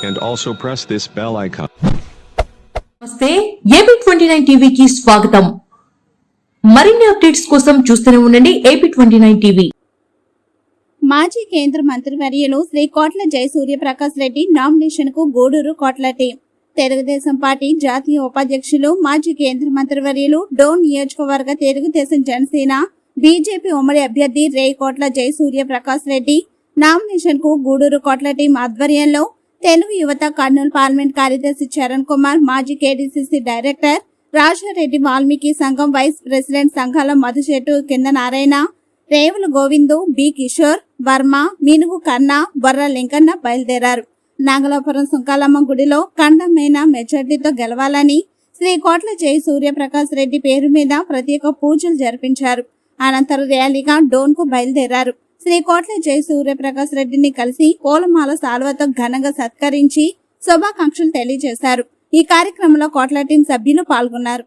and also press this bell icon. నమస్తే AP29 టీవీకి స్వాగతం. మరిన్ని అప్డేట్స్ కోసం చూస్తూనే ఉండండి AP29 టీవీ. మాజీ కేంద్ర మంత్రివర్యులు శ్రీ కోట్ల జయసూర్యప్రకాష్ రెడ్డి నామినేషన్ కు గూడూరు కోట్లటి. తెలుగుదేశం పార్టీ జాతీయ ఉపాధ్యక్షులు మాజీ కేంద్ర మంత్రివర్యులు డోన్ నియోజకవర్గ తెలుగుదేశం జనసేన బీజేపీ ఉమ్మడి అభ్యర్థి రే కోట్ల జయసూర్యప్రకాష్ రెడ్డి నామినేషన్ కు గూడూరు కోట్ల టీం ఆధ్వర్యంలో తెలుగు యువత కర్నూలు పార్లమెంట్ కార్యదర్శి చరణ్ కుమార్, మాజీ కేడీసీసీ డైరెక్టర్ రాజారెడ్డి, వాల్మీకి సంఘం వైస్ ప్రెసిడెంట్ సంఘాల మధుశెట్టు కింద నారాయణ, రేవుల గోవిందు, బి కిషోర్ వర్మ, మినుగు కన్న, బొర్ర లింకన్న బయలుదేరారు. నాగలాపురం సుంకాలమ్మ గుడిలో ఖండమైన మెజార్టీతో గెలవాలని శ్రీ కోట్ల జయ సూర్యప్రకాష్ రెడ్డి పేరు మీద ప్రత్యేక పూజలు జరిపించారు. అనంతరం ర్యాలీగా డోన్ కు బయలుదేరారు. శ్రీ కోట్ల జయ సూర్యప్రకాష్ రెడ్డిని కలిసి పూలమాల సాల్వతో ఘనంగా సత్కరించి శుభాకాంక్షలు తెలియజేశారు. ఈ కార్యక్రమంలో కోట్ల టీం సభ్యులు పాల్గొన్నారు.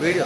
వీడియో